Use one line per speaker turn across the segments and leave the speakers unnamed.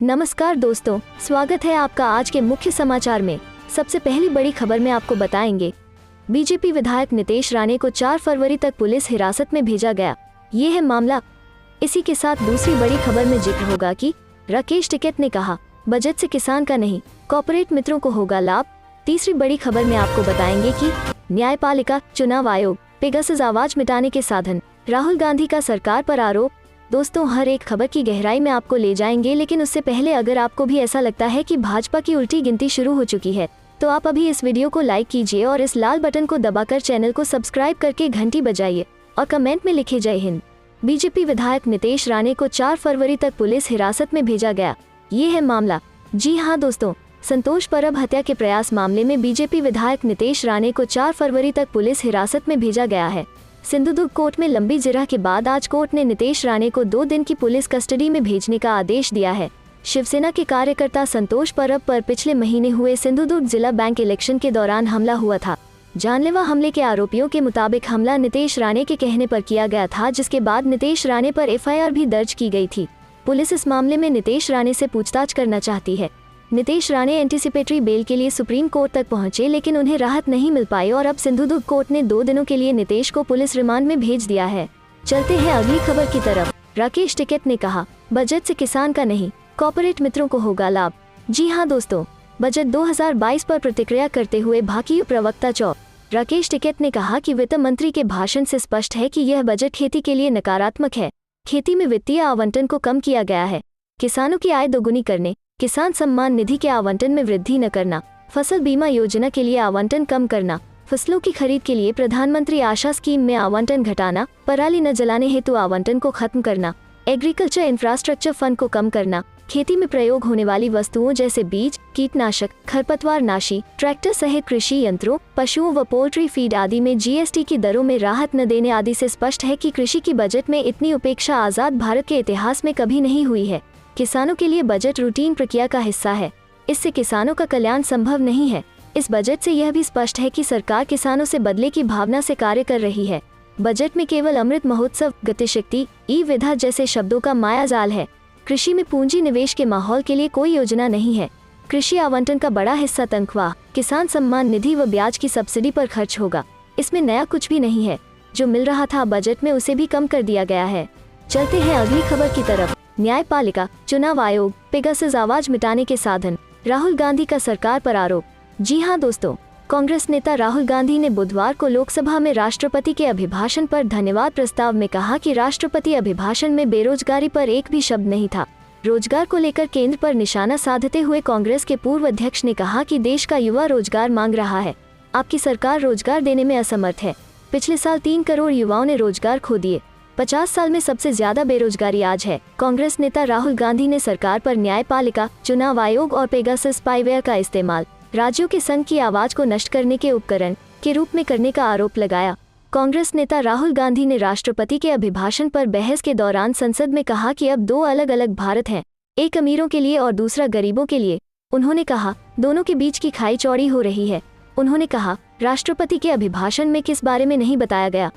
नमस्कार दोस्तों, स्वागत है आपका आज के मुख्य समाचार में। सबसे पहली बड़ी खबर में आपको बताएंगे, बीजेपी विधायक नितेश राणे को 4 फरवरी तक पुलिस हिरासत में भेजा गया। ये है मामला। इसी के साथ दूसरी बड़ी खबर में जिक्र होगा कि राकेश टिकैत ने कहा, बजट से किसान का नहीं, कॉर्पोरेट मित्रों को होगा लाभ। तीसरी बड़ी खबर में आपको बताएंगे कि न्यायपालिका, चुनाव आयोग, पेगासस आवाज मिटाने के साधन, राहुल गांधी का सरकार पर आरोप। दोस्तों, हर एक खबर की गहराई में आपको ले जाएंगे, लेकिन उससे पहले अगर आपको भी ऐसा लगता है कि भाजपा की उल्टी गिनती शुरू हो चुकी है, तो आप अभी इस वीडियो को लाइक कीजिए और इस लाल बटन को दबाकर चैनल को सब्सक्राइब करके घंटी बजाइए और कमेंट में लिखे जय हिंद। बीजेपी विधायक नितेश राणे को 4 फरवरी तक पुलिस हिरासत में भेजा गया। ये है मामला। जी हाँ दोस्तों, संतोष परब हत्या के प्रयास मामले में बीजेपी विधायक नितेश राणे को 4 फरवरी तक पुलिस हिरासत में भेजा गया है। सिंधुदुर्ग कोर्ट में लंबी जिरह के बाद आज कोर्ट ने नितेश राणे को 2 दिन की पुलिस कस्टडी में भेजने का आदेश दिया है। शिवसेना के कार्यकर्ता संतोष परब पर पिछले महीने हुए सिंधुदुर्ग जिला बैंक इलेक्शन के दौरान हमला हुआ था। जानलेवा हमले के आरोपियों के मुताबिक हमला नितेश राणे के कहने पर किया गया था, जिसके बाद नितेश राणे पर एफआईआर भी दर्ज की गई थी। पुलिस इस मामले में नितेश राणे से पूछताछ करना चाहती है। नितेश राणे एंटीसिपेटरी बेल के लिए सुप्रीम कोर्ट तक पहुंचे, लेकिन उन्हें राहत नहीं मिल पाई और अब सिंधुदुर्ग कोर्ट ने 2 दिनों के लिए नितेश को पुलिस रिमांड में भेज दिया है। चलते हैं अगली खबर की तरफ। राकेश टिकैत ने कहा, बजट से किसान का नहीं, कॉर्पोरेट मित्रों को होगा लाभ। जी हाँ दोस्तों, बजट 2022 पर प्रतिक्रिया करते हुए भाकियू प्रवक्ता राकेश टिकैत ने कहा कि वित्त मंत्री के भाषण से स्पष्ट है कि यह बजट खेती के लिए नकारात्मक है। खेती में वित्तीय आवंटन को कम किया गया है, किसानों की आय दोगुनी करने, किसान सम्मान निधि के आवंटन में वृद्धि न करना, फसल बीमा योजना के लिए आवंटन कम करना, फसलों की खरीद के लिए प्रधानमंत्री आशा स्कीम में आवंटन घटाना, पराली न जलाने हेतु आवंटन को खत्म करना, एग्रीकल्चर इंफ्रास्ट्रक्चर फंड को कम करना, खेती में प्रयोग होने वाली वस्तुओं जैसे बीज, कीटनाशक, खरपतवार नाशी, ट्रैक्टर सहित कृषि यंत्रों, पशुओं व पोल्ट्री फीड आदि में जीएसटी की दरों में राहत न देने आदि से स्पष्ट है कि कृषि की बजट में इतनी उपेक्षा आजाद भारत के इतिहास में कभी नहीं हुई है। किसानों के लिए बजट रूटीन प्रक्रिया का हिस्सा है, इससे किसानों का कल्याण संभव नहीं है। इस बजट से यह भी स्पष्ट है कि सरकार किसानों से बदले की भावना से कार्य कर रही है। बजट में केवल अमृत महोत्सव, गतिशक्ति, ई विधा जैसे शब्दों का मायाजाल है। कृषि में पूंजी निवेश के माहौल के लिए कोई योजना नहीं है। कृषि आवंटन का बड़ा हिस्सा तनख्वाह, किसान सम्मान निधि व ब्याज की सब्सिडी पर खर्च होगा। इसमें नया कुछ भी नहीं है। जो मिल रहा था बजट में उसे भी कम कर दिया गया है। चलते हैं अगली खबर की तरफ। न्यायपालिका, चुनाव आयोग, पेगासस आवाज मिटाने के साधन, राहुल गांधी का सरकार पर आरोप। जी हां दोस्तों, कांग्रेस नेता राहुल गांधी ने बुधवार को लोकसभा में राष्ट्रपति के अभिभाषण पर धन्यवाद प्रस्ताव में कहा कि राष्ट्रपति अभिभाषण में बेरोजगारी पर एक भी शब्द नहीं था। रोजगार को लेकर केंद्र पर निशाना साधते हुए कांग्रेस के पूर्व अध्यक्ष ने कहा कि देश का युवा रोजगार मांग रहा है, आपकी सरकार रोजगार देने में असमर्थ है। पिछले साल 3 करोड़ युवाओं ने रोजगार खो दिए। 50 साल में सबसे ज्यादा बेरोजगारी आज है। कांग्रेस नेता राहुल गांधी ने सरकार पर न्यायपालिका, चुनाव आयोग और पेगासस स्पाईवेयर का इस्तेमाल राज्यों के संघ की आवाज को नष्ट करने के उपकरण के रूप में करने का आरोप लगाया। कांग्रेस नेता राहुल गांधी ने राष्ट्रपति के अभिभाषण पर बहस के दौरान संसद में कहा कि अब 2 अलग अलग भारत हैं, एक अमीरों के लिए और दूसरा गरीबों के लिए। उन्होंने कहा, दोनों के बीच की खाई चौड़ी हो रही है। उन्होंने कहा, राष्ट्रपति के अभिभाषण में किस बारे में नहीं बताया गया।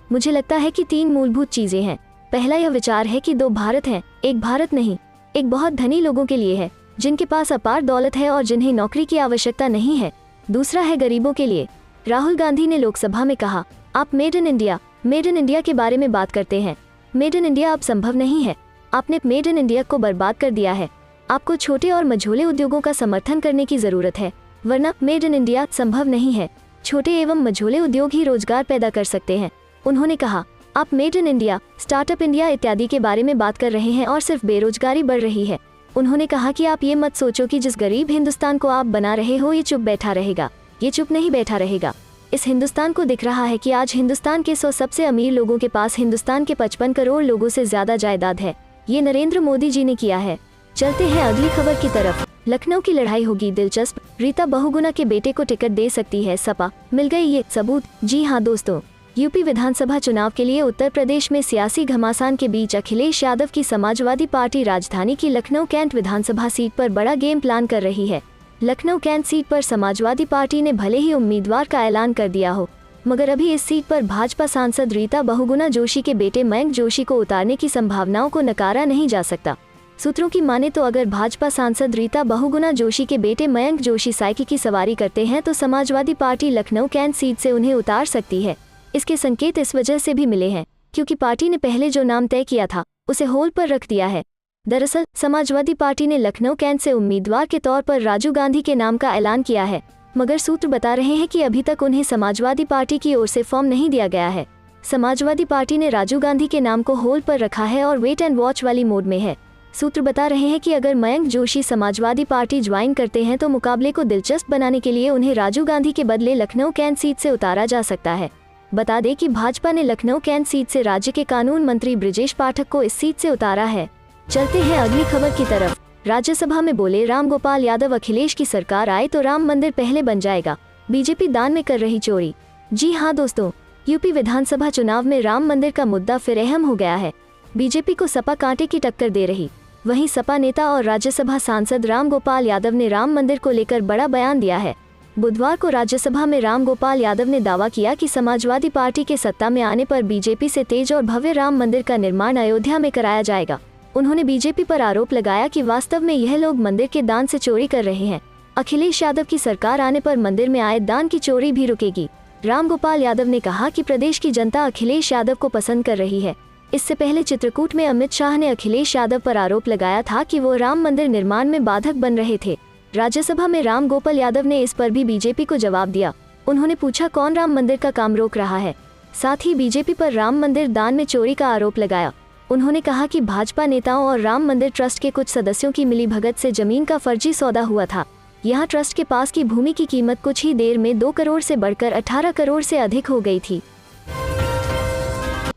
मुझे लगता है कि 3 मूलभूत चीजें हैं। पहला यह विचार है कि 2 भारत हैं, एक भारत नहीं। एक बहुत धनी लोगों के लिए है, जिनके पास अपार दौलत है और जिन्हें नौकरी की आवश्यकता नहीं है। दूसरा है गरीबों के लिए। राहुल गांधी ने लोकसभा में कहा, आप मेड इन इंडिया के बारे में बात करते हैं। मेड इन इंडिया अब संभव नहीं है। आपने मेड इन इंडिया को बर्बाद कर दिया है। आपको छोटे और मझोले उद्योगों का समर्थन करने की जरूरत है, वरना मेड इन इंडिया संभव नहीं है। छोटे एवं मझोले उद्योग ही रोजगार पैदा कर सकते हैं। उन्होंने कहा, आप made in India, startup India इत्यादि के बारे में बात कर रहे हैं और सिर्फ बेरोजगारी बढ़ रही है। उन्होंने कहा कि आप ये मत सोचो कि जिस गरीब हिंदुस्तान को आप बना रहे हो ये चुप बैठा रहेगा। ये चुप नहीं बैठा रहेगा। इस हिंदुस्तान को दिख रहा है कि आज हिंदुस्तान के 100 सबसे अमीर लोगों के पास हिंदुस्तान के 55 करोड़ लोगों से ज्यादा जायदाद है। ये नरेंद्र मोदी जी ने किया है। चलते हैं अगली खबर की तरफ। लखनऊ की लड़ाई होगी दिलचस्प, रीता बहुगुणा के बेटे को टिकट दे सकती है सपा, मिल गए ये सबूत। जी हाँ दोस्तों, यूपी विधानसभा चुनाव के लिए उत्तर प्रदेश में सियासी घमासान के बीच अखिलेश यादव की समाजवादी पार्टी राजधानी की लखनऊ कैंट विधानसभा सीट पर बड़ा गेम प्लान कर रही है। लखनऊ कैंट सीट पर समाजवादी पार्टी ने भले ही उम्मीदवार का ऐलान कर दिया हो, मगर अभी इस सीट पर भाजपा सांसद रीता बहुगुणा जोशी के बेटे मयंक जोशी को उतारने की संभावनाओं को नकारा नहीं जा सकता। सूत्रों की माने तो अगर भाजपा सांसद रीता बहुगुणा जोशी के बेटे मयंक जोशी साइकिल की सवारी करते हैं तो Samajwadi party Lucknow cantt seat से उन्हें उतार सकती है। इसके संकेत इस वजह से भी मिले हैं क्योंकि पार्टी ने पहले जो नाम तय किया था उसे होल्ड पर रख दिया है। दरअसल समाजवादी पार्टी ने लखनऊ कैंट से उम्मीदवार के तौर पर राजू गांधी के नाम का ऐलान किया है, मगर सूत्र बता रहे हैं कि अभी तक उन्हें समाजवादी पार्टी की ओर से फॉर्म नहीं दिया गया है। समाजवादी पार्टी ने राजू गांधी के नाम को होल्ड पर रखा है और वेट एंड वॉच वाली मोड में है। सूत्र बता रहे हैं कि अगर मयंक जोशी समाजवादी पार्टी ज्वाइन करते हैं तो मुकाबले को दिलचस्प बनाने के लिए उन्हें राजू गांधी के बदले लखनऊ कैंट सीट से उतारा जा सकता है। बता दें कि भाजपा ने लखनऊ कैंट सीट से राज्य के कानून मंत्री बृजेश पाठक को इस सीट से उतारा है। चलते हैं अगली खबर की तरफ। राज्यसभा में बोले राम गोपाल यादव, अखिलेश की सरकार आए तो राम मंदिर पहले बन जाएगा, बीजेपी दान में कर रही चोरी। जी हाँ दोस्तों, यूपी विधानसभा चुनाव में राम मंदिर का मुद्दा फिर अहम हो गया है। बीजेपी को सपा कांटे की टक्कर दे रही। वहीं सपा नेता और राज्यसभा सांसद राम गोपाल यादव ने राम मंदिर को लेकर बड़ा बयान दिया है। बुधवार को राज्यसभा में राम गोपाल यादव ने दावा किया कि समाजवादी पार्टी के सत्ता में आने पर बीजेपी से तेज और भव्य राम मंदिर का निर्माण अयोध्या में कराया जाएगा। उन्होंने बीजेपी पर आरोप लगाया कि वास्तव में यह लोग मंदिर के दान से चोरी कर रहे हैं। अखिलेश यादव की सरकार आने पर मंदिर में आए दान की चोरी भी रुकेगी। राम गोपाल यादव ने कहा कि प्रदेश की जनता अखिलेश यादव को पसंद कर रही है। इससे पहले चित्रकूट में अमित शाह ने अखिलेश यादव पर आरोप लगाया था कि वो राम मंदिर निर्माण में बाधक बन रहे थे। राज्यसभा में राम गोपाल यादव ने इस पर भी बीजेपी को जवाब दिया। उन्होंने पूछा कौन राम मंदिर का काम रोक रहा है। साथ ही बीजेपी पर राम मंदिर दान में चोरी का आरोप लगाया। उन्होंने कहा कि भाजपा नेताओं और राम मंदिर ट्रस्ट के कुछ सदस्यों की मिलीभगत से जमीन का फर्जी सौदा हुआ था। यहाँ ट्रस्ट के पास की भूमि की कीमत कुछ ही देर में 2 करोड़ से बढ़कर 18 करोड़ से अधिक हो गई थी।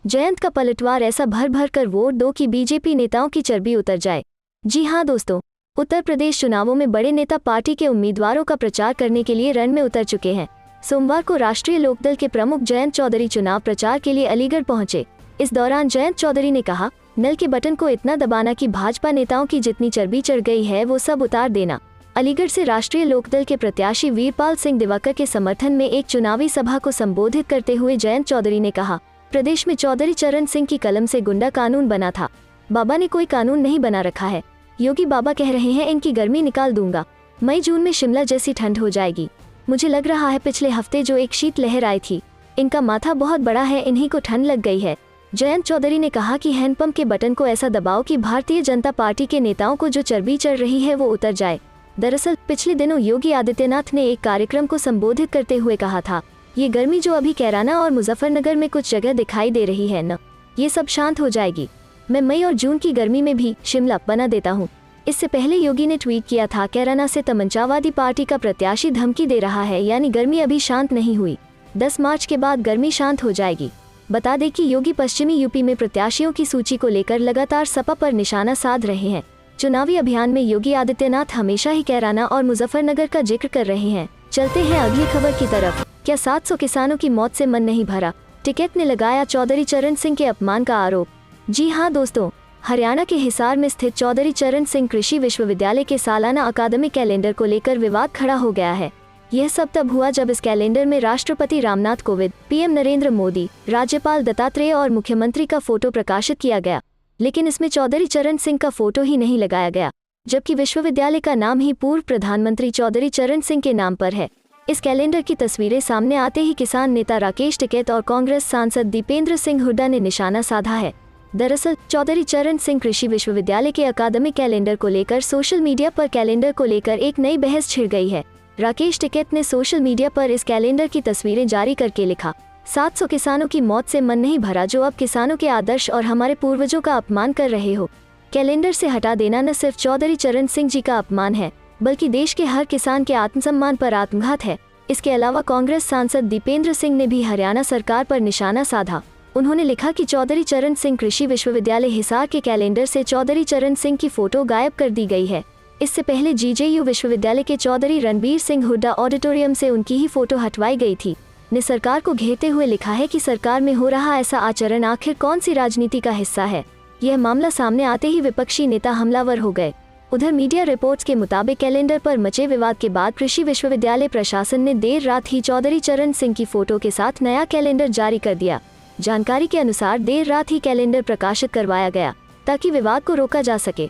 जयंत का पलटवार, ऐसा भर भर कर वोट दो कि बीजेपी नेताओं की चर्बी उतर जाए। जी हाँ दोस्तों, उत्तर प्रदेश चुनावों में बड़े नेता पार्टी के उम्मीदवारों का प्रचार करने के लिए रण में उतर चुके हैं। सोमवार को राष्ट्रीय लोकदल के प्रमुख जयंत चौधरी चुनाव प्रचार के लिए अलीगढ़ पहुंचे। इस दौरान जयंत चौधरी ने कहा, नल के बटन को इतना दबाना कि भाजपा नेताओं की जितनी चर्बी चढ़ गई है वो सब उतार देना। अलीगढ़ से राष्ट्रीय लोकदल के प्रत्याशी वीरपाल सिंह दिवाकर के समर्थन में एक चुनावी सभा को संबोधित करते हुए जयंत चौधरी ने कहा, प्रदेश में चौधरी चरण सिंह की कलम से गुंडा कानून बना था। बाबा ने कोई कानून नहीं बना रखा है। योगी बाबा कह रहे हैं इनकी गर्मी निकाल दूंगा। मई जून में शिमला जैसी ठंड हो जाएगी। मुझे लग रहा है पिछले हफ्ते जो एक शीत लहर आई थी, इनका माथा बहुत बड़ा है, इन्हीं को ठंड लग गई है। जयंत चौधरी ने कहा कि हैंडपंप के बटन को ऐसा दबाओ कि भारतीय जनता पार्टी के नेताओं को जो चर्बी चढ़ रही है वो उतर जाए। दरअसल पिछले दिनों योगी आदित्यनाथ ने एक कार्यक्रम को संबोधित करते हुए कहा था, ये गर्मी जो अभी कैराना और मुजफ्फरनगर में कुछ जगह दिखाई दे रही है न, ये सब शांत हो जाएगी। मैं मई और जून की गर्मी में भी शिमला बना देता हूँ। इससे पहले योगी ने ट्वीट किया था, कैराना से तमंचावादी पार्टी का प्रत्याशी धमकी दे रहा है, यानी गर्मी अभी शांत नहीं हुई। 10 मार्च के बाद गर्मी शांत हो जाएगी। बता दें कि योगी पश्चिमी यूपी में प्रत्याशियों की सूची को लेकर लगातार सपा पर निशाना साध रहे हैं। चुनावी अभियान में योगी आदित्यनाथ हमेशा ही कैराना और मुजफ्फरनगर का जिक्र कर रहे हैं। चलते हैं अगली खबर की तरफ। क्या 700 किसानों की मौत से मन नहीं भरा? टिकैत ने लगाया चौधरी चरण सिंह के अपमान का आरोप। जी हाँ दोस्तों, हरियाणा के हिसार में स्थित चौधरी चरण सिंह कृषि विश्वविद्यालय के सालाना अकादमिक कैलेंडर को लेकर विवाद खड़ा हो गया है। यह सब तब हुआ जब इस कैलेंडर में राष्ट्रपति रामनाथ कोविंद, पीएम नरेंद्र मोदी, राज्यपाल दत्तात्रेय और मुख्यमंत्री का फोटो प्रकाशित किया गया, लेकिन इसमें चौधरी चरण सिंह का फोटो ही नहीं लगाया गया, जबकि विश्वविद्यालय का नाम ही पूर्व प्रधानमंत्री चौधरी चरण सिंह के नाम पर है। इस कैलेंडर की तस्वीरें सामने आते ही किसान नेता राकेश टिकैत और कांग्रेस सांसद दीपेंद्र सिंह हुड्डा ने निशाना साधा है। दरअसल चौधरी चरण सिंह कृषि विश्वविद्यालय के अकादमिक कैलेंडर को लेकर सोशल मीडिया पर कैलेंडर को लेकर एक नई बहस छिड़ गई है। राकेश टिकैत ने सोशल मीडिया पर इस कैलेंडर की तस्वीरें जारी करके लिखा, 700 किसानों की मौत से मन नहीं भरा, जो अब किसानों के आदर्श और हमारे पूर्वजों का अपमान कर रहे हो। कैलेंडर से हटा देना न सिर्फ चौधरी चरण सिंह जी का अपमान है, बल्कि देश के हर किसान के आत्मसम्मान पर आत्मघात है। इसके अलावा कांग्रेस सांसद दीपेंद्र सिंह ने भी हरियाणा सरकार पर निशाना साधा। उन्होंने लिखा कि चौधरी चरण सिंह कृषि विश्वविद्यालय हिसार के कैलेंडर से चौधरी चरण सिंह की फोटो गायब कर दी गई है। इससे पहले जीजेयू विश्वविद्यालय के चौधरी रणबीर सिंह हुड्डा ऑडिटोरियम से उनकी ही फोटो हटवाई गई थी। ने सरकार को घेरते हुए लिखा है कि सरकार में हो रहा ऐसा आचरण आखिर कौन सी राजनीति का हिस्सा है। यह मामला सामने आते ही विपक्षी नेता हमलावर हो गए। उधर मीडिया रिपोर्ट्स के मुताबिक कैलेंडर पर मचे विवाद के बाद कृषि विश्वविद्यालय प्रशासन ने देर रात ही चौधरी चरण सिंह की फोटो के साथ नया कैलेंडर जारी कर दिया। जानकारी के अनुसार देर रात ही कैलेंडर प्रकाशित करवाया गया ताकि विवाद को रोका जा सके।